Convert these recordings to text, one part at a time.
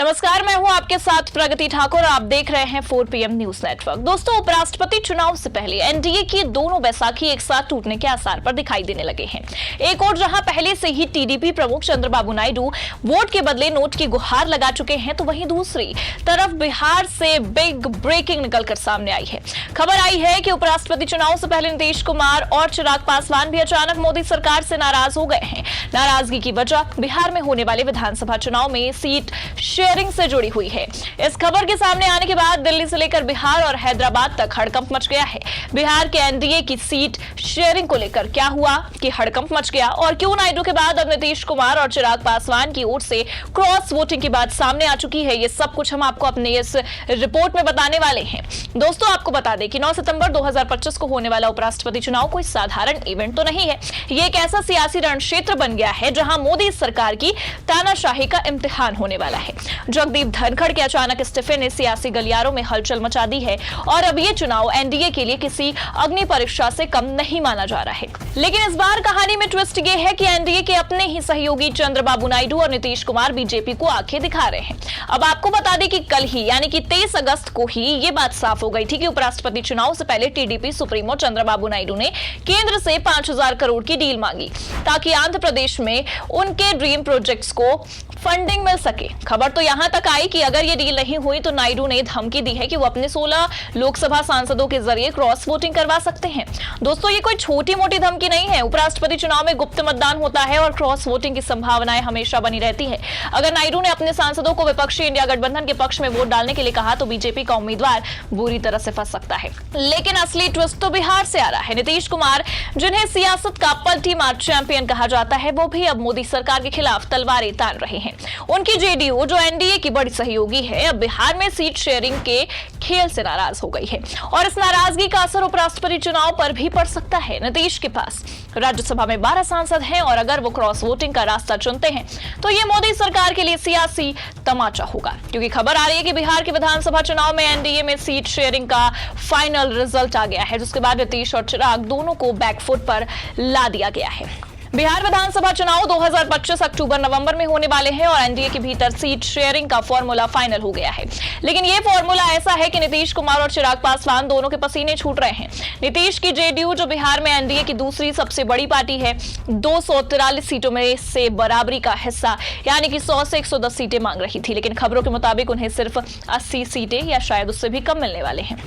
नमस्कार, मैं हूं आपके साथ प्रगति ठाकुर और आप देख रहे हैं 4 PM न्यूज नेटवर्क। दोस्तों, उपराष्ट्रपति चुनाव से पहले एनडीए की दोनों बैसाखी एक साथ टूटने के आसार पर दिखाई देने लगे हैं। एक और जहां पहले से ही टीडीपी प्रमुख चंद्रबाबू नायडू वोट के बदले नोट की गुहार लगा चुके हैं, तो वहीं दूसरी तरफ बिहार से बिग ब्रेकिंग निकलकर सामने आई है। खबर आई है कि उपराष्ट्रपति चुनाव से पहले नीतीश कुमार और चिराग पासवान भी अचानक मोदी सरकार से नाराज हो गए हैं। नाराजगी की वजह बिहार में होने वाले विधानसभा चुनाव में सीट शेयरिंग से जुड़ी हुई है। इस खबर के सामने आने के बाद दिल्ली से लेकर बिहार और हैदराबाद तक हड़कंप मच गया है। बिहार के एनडीए की सीट शेयरिंग को लेकर क्या हुआ कि हड़कंप मच गया, और क्यों नायडू के बाद अब नीतीश कुमार और चिराग पासवान की ओर से क्रॉस वोटिंग की बात सामने आ चुकी है, ये सब कुछ हम आपको अपने इस रिपोर्ट में बताने वाले हैं। दोस्तों, आपको बता दें कि 9 सितंबर 2025 को होने वाला उपराष्ट्रपति चुनाव कोई साधारण इवेंट तो नहीं है। ये एक ऐसा सियासी रणक्षेत्र बन गया है जहां मोदी सरकार की तानाशाही का इम्तिहान होने वाला है। जगदीप धनखड़ के अचानक इस्तीफे ने सियासी गलियारों में हलचल मचा दी है और अब ये चुनाव एनडीए के लिए किसी अग्नि परीक्षा से कम नहीं माना जा रहा है। लेकिन इस बार कहानी में ट्विस्ट ये है कि एनडीए के अपने ही सहयोगी चंद्रबाबू नायडू और नीतीश कुमार बीजेपी को आंखें दिखा रहे हैं। अब आपको बता दें कि कल ही यानी कि 23 अगस्त को ही ये बात साफ हो गई थी कि उपराष्ट्रपति चुनाव से पहले टीडीपी सुप्रीमो चंद्रबाबू नायडू ने केंद्र से 5,000 करोड़ की डील मांगी ताकि आंध्र प्रदेश में उनके ड्रीम प्रोजेक्ट्स को फंडिंग मिल सके। खबर तो यहां तक आई कि अगर ये डील नहीं हुई तो नायडू ने धमकी दी है कि वो अपने 16 लोकसभा सांसदों के जरिए क्रॉस वोटिंग करवा सकते हैं। दोस्तों, ये कोई छोटी मोटी धमकी नहीं है। उपराष्ट्रपति चुनाव में गुप्त मतदान होता है और क्रॉस वोटिंग की संभावनाएं हमेशा बनी रहती है। अगर नायडू ने अपने सांसदों को विपक्षी इंडिया गठबंधन के पक्ष में वोट डालने के लिए कहा तो बीजेपी का उम्मीदवार बुरी तरह से फंस सकता है। लेकिन असली ट्विस्ट तो बिहार से आ रहा है। नीतीश कुमार, जिन्हें सियासत का पलटी मार चैंपियन कहा जाता है, वो भी अब मोदी सरकार के खिलाफ तलवारें तान रहे हैं। उनकी जेडीयू, जो एनडीए की बड़ी सहयोगी है, अब बिहार में सीट शेयरिंग के खेल से नाराज हो गई है और इस नाराजगी का असर उपराष्ट्रपति चुनाव पर भी पड़ सकता है। नीतीश के पास राज्यसभा में 12 सांसद हैं और अगर वो क्रॉस वोटिंग का रास्ता चुनते हैं तो ये मोदी सरकार के लिए सियासी तमाचा होगा, क्योंकि खबर आ रही है कि बिहार के विधानसभा चुनाव में एनडीए में सीट शेयरिंग का फाइनल रिजल्ट आ गया है, जिसके बाद नीतीश और चिराग दोनों को बैकफुट पर ला दिया गया है। बिहार विधानसभा चुनाव 2025 अक्टूबर-नवंबर में होने वाले हैं और एनडीए के भीतर सीट शेयरिंग का फॉर्मूला फाइनल हो गया है। लेकिन यह फॉर्मूला ऐसा है कि नीतीश कुमार और चिराग पासवान दोनों के पसीने छूट रहे हैं। नीतीश की जेडीयू, जो बिहार में एनडीए की दूसरी सबसे बड़ी पार्टी है, 243 सीटों में से बराबरी का हिस्सा यानी कि 100 से 110 सीटें मांग रही थी, लेकिन खबरों के मुताबिक उन्हें सिर्फ 80 सीटें या शायद उससे भी कम मिलने वाले हैं।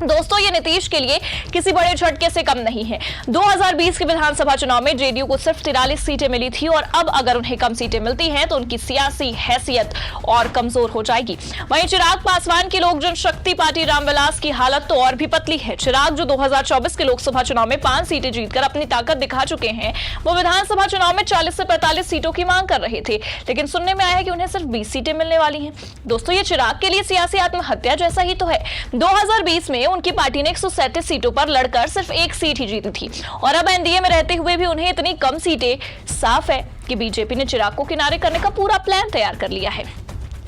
दोस्तों, ये नीतीश के लिए किसी बड़े झटके से कम नहीं है। 2020 के विधानसभा चुनाव में जेडीयू को सिर्फ 43 सीटें मिली थी और अब अगर उन्हें कम सीटें मिलती हैं तो उनकी सियासी हैसियत और कमजोर हो जाएगी। वहीं चिराग पासवान की लोक जनशक्ति पार्टी रामविलास की हालत तो और भी पतली है। चिराग, जो 2024 के लोकसभा चुनाव में 5 सीटें जीतकर अपनी ताकत दिखा चुके हैं, वो विधानसभा चुनाव में 40 से 45 सीटों की मांग कर रहे थे, लेकिन सुनने में आया है कि उन्हें सिर्फ 20 सीटें मिलने वाली हैं। दोस्तों, ये चिराग के लिए सियासी आत्महत्या जैसा ही तो है। 2020 में उनकी पार्टी ने 137 सीटों पर लड़कर सिर्फ 1 सीट ही जीती थी और अब एनडीए में रहते हुए भी उन्हें इतनी कम सीटें। साफ है कि बीजेपी ने चिराग को किनारे करने का पूरा प्लान तैयार कर लिया है।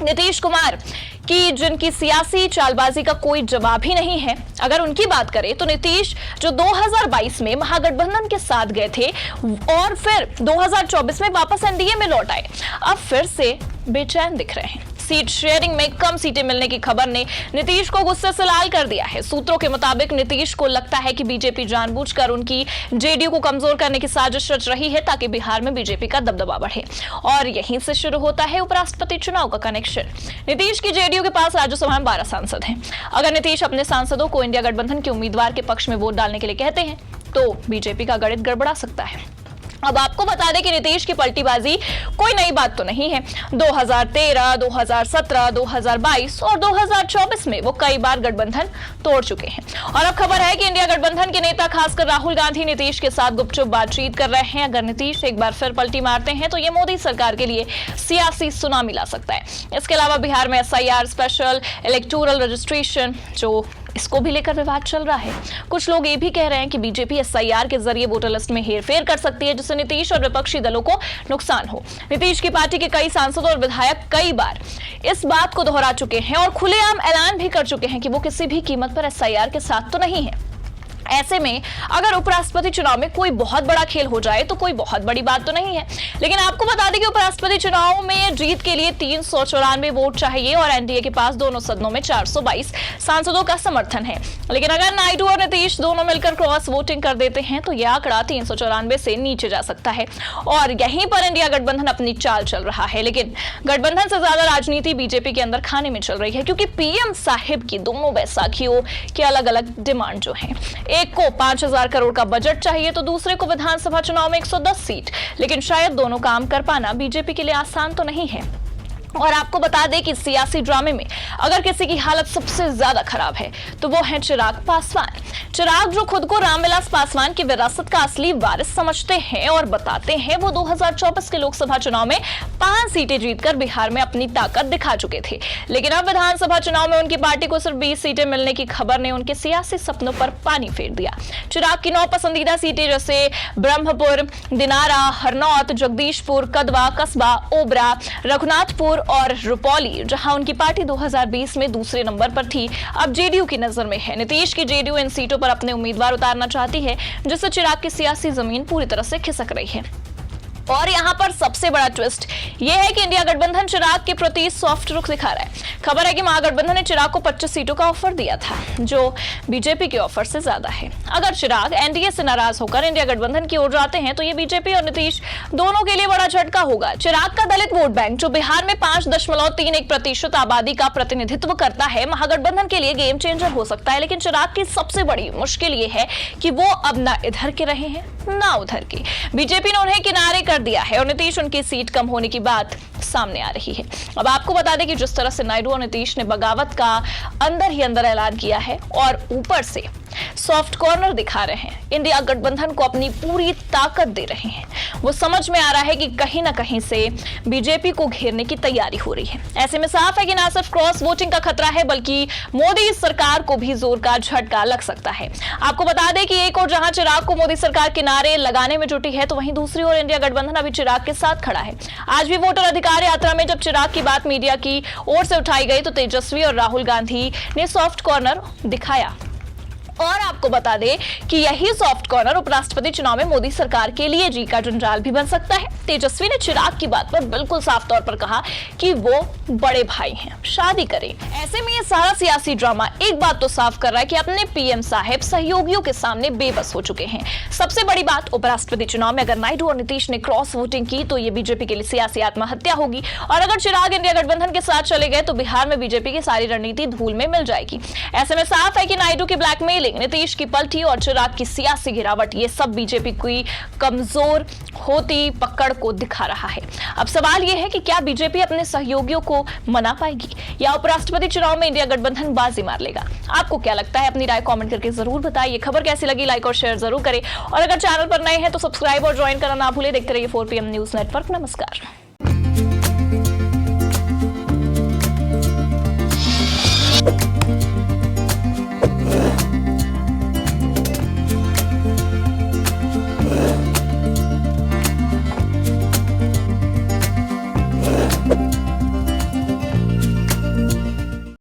नीतीश कुमार की, जिनकी सियासी चालबाजी का कोई जवाब ही नहीं है, अगर उनकी बात करें तो नीतीश, जो 2022 में महागठबंधन के साथ गए थे और फिर 2024 में वापस एनडीए में लौट आए, अब फिर से बेचैन दिख रहे हैं। सीट शेयरिंग में कम सीटें मिलने की खबर ने नीतीश को गुस्से से लाल कर दिया है। सूत्रों के मुताबिक नीतीश को लगता है कि बीजेपी जानबूझकर उनकी जेडीयू को कमजोर करने की साजिश रच रही है ताकि बिहार में बीजेपी का दबदबा बढ़े, और यहीं से शुरू होता है उपराष्ट्रपति चुनाव का कनेक्शन। नीतीश की जेडीयू के पास राज्यसभा में 12 सांसद हैं। अगर नीतीश अपने सांसदों को इंडिया गठबंधन के उम्मीदवार के पक्ष में वोट डालने के लिए कहते हैं तो बीजेपी का गणित गड़बड़ा सकता है। अब आपको बता दें कि नीतीश की पलटीबाजी कोई नई बात तो नहीं है। 2013, 2017, 2022 और 2024 में वो कई बार गठबंधन तोड़ चुके हैं और अब खबर है कि इंडिया गठबंधन के नेता, खासकर राहुल गांधी, नीतीश के साथ गुपचुप बातचीत कर रहे हैं। अगर नीतीश एक बार फिर पलटी मारते हैं तो ये मोदी सरकार के लिए सियासी सुनामी ला सकता है। इसके अलावा बिहार में एसआईआर, स्पेशल इलेक्टोरल रजिस्ट्रेशन, जो इसको भी लेकर विवाद चल रहा है। कुछ लोग ये भी कह रहे हैं कि बीजेपी एसआईआर के जरिए वोटर लिस्ट में हेरफेर कर सकती है, जिससे नीतीश और विपक्षी दलों को नुकसान हो। नीतीश की पार्टी के कई सांसद और विधायक कई बार इस बात को दोहरा चुके हैं और खुलेआम ऐलान भी कर चुके हैं कि वो किसी भी कीमत पर एसआईआर के साथ तो नहीं है। ऐसे में अगर उपराष्ट्रपति चुनाव में कोई बहुत बड़ा खेल हो जाए तो कोई बहुत बड़ी बात तो नहीं है, लेकिन आपको बता दें कि उपराष्ट्रपति चुनाव में जीत के लिए 394 वोट चाहिए और एनडीए के पास दोनों सदनों में 422 सांसदों का समर्थन है। लेकिन अगर नायडू और नीतीश दोनों मिलकर क्रॉस वोटिंग कर देते हैं तो यह आंकड़ा 394 से नीचे जा सकता है और यहीं पर इंडिया गठबंधन अपनी चाल चल रहा है। लेकिन गठबंधन से ज्यादा राजनीति बीजेपी के अंदर खाने में चल रही है, क्योंकि पीएम साहिब की दोनों बैसाखियों के अलग अलग डिमांड जो है, एक को 5000 करोड़ का बजट चाहिए तो दूसरे को विधानसभा चुनाव में 110 सीट। लेकिन शायद दोनों काम कर पाना बीजेपी के लिए आसान तो नहीं है। और आपको बता दें कि सियासी ड्रामे में अगर किसी की हालत सबसे ज्यादा खराब है तो वो है चिराग पासवान। चिराग जो खुद को रामविलास पासवान की विरासत का असली वारिस समझते हैं और बताते हैं, वो 2024 के लोकसभा चुनाव में 5 सीटें जीतकर बिहार में अपनी ताकत दिखा चुके थे। लेकिन अब विधानसभा चुनाव में उनकी पार्टी को सिर्फ 20 सीटें मिलने की खबर ने उनके सियासी सपनों पर पानी फेर दिया। चिराग की 9 पसंदीदा सीटें जैसे ब्रह्मपुर, दिनारा, हरनौत, जगदीशपुर, कदवा, कस्बा, ओबरा, रघुनाथपुर और रुपौली, जहां उनकी पार्टी 2020 में दूसरे नंबर पर थी, अब जेडीयू की नजर में है। नीतीश की जेडीयू इन सीटों पर अपने उम्मीदवार उतारना चाहती है, जिससे चिराग की सियासी जमीन पूरी तरह से खिसक रही है। और यहां पर सबसे बड़ा ट्विस्ट यह है कि इंडिया गठबंधन चिराग के प्रति सॉफ्ट रुख दिखा रहा है। खबर है कि महागठबंधन ने चिराग को 25 सीटों का ऑफर दिया था, जो बीजेपी के ऑफर से ज्यादा है। अगर चिराग एनडीए से नाराज होकर इंडिया गठबंधन की ओर जाते हैं तो ये बीजेपी और नीतीश दोनों के लिए बड़ा झटका होगा। चिराग का दलित वोट बैंक, जो बिहार में 5.31% आबादी का प्रतिनिधित्व करता है, महागठबंधन के लिए गेम चेंजर हो सकता है। लेकिन चिराग की सबसे बड़ी मुश्किल ये है कि वो अब ना इधर के रहे हैं ना उधर के। बीजेपी ने उन्हें किनारे कर दिया है और नीतीश उनकी सीट कम होने की बात सामने आ रही है। अब आपको बता दें कि जिस तरह से नायडू और नीतीश ने बगावत का अंदर ही अंदर ऐलान किया है और ऊपर से सॉफ्ट कॉर्नर दिखा रहे हैं, इंडिया गठबंधन को अपनी पूरी ताकत दे रहे हैं, वो समझ में आ रहा है कि कहीं ना कहीं से बीजेपी को घेरने की तैयारी हो रही है। ऐसे में साफ है कि ना सिर्फ क्रॉस वोटिंग का खतरा है, बल्कि मोदी सरकार को भी जोर का झटका लग सकता है। आपको बता दें कि एक और जहां चिराग को मोदी सरकार किनारे लगाने में जुटी है, तो वहीं दूसरी ओर इंडिया गठबंधन अभी चिराग के साथ खड़ा है। आज भी वोटर अधिकार यात्रा में जब चिराग की बात मीडिया की ओर से उठाई गई तो तेजस्वी और राहुल गांधी ने सॉफ्ट कॉर्नर दिखाया। और आपको बता दें कि यही सॉफ्ट कॉर्नर उपराष्ट्रपति चुनाव में मोदी सरकार के लिए जी का जंजाल भी बन सकता है। तेजस्वी ने चिराग की बात पर बिल्कुल साफ तौर पर कहा कि वो बड़े भाई हैं, शादी करें। ऐसे में ये सारा सियासी ड्रामा एक बात तो साफ कर रहा है कि अपने पीएम साहब सहयोगियों के सामने बेबस हो चुके हैं। सबसे बड़ी बात, उपराष्ट्रपति चुनाव में अगर नायडू और नीतीश ने क्रॉस वोटिंग की तो ये बीजेपी के लिए सियासी आत्महत्या होगी, और अगर चिराग इंडिया गठबंधन के साथ चले गए तो बिहार में बीजेपी की सारी रणनीति धूल में मिल जाएगी। ऐसे में साफ है कि नायडू की ब्लैकमेल, नीतीश की पलटी और चिराग की सियासी गिरावट, ये सब बीजेपी की कमजोर होती पकड़ को दिखा रहा है। अब सवाल यह है कि क्या बीजेपी अपने सहयोगियों को मना पाएगी या उपराष्ट्रपति चुनाव में इंडिया गठबंधन बाजी मार लेगा? आपको क्या लगता है? अपनी राय कमेंट करके जरूर बताइए। खबर कैसी लगी लाइक और शेयर जरूर करें, और अगर चैनल पर नए हैं तो सब्सक्राइब और ज्वाइन करना ना भूलें। देखते रहिए 4PM न्यूज नेटवर्क। नमस्कार।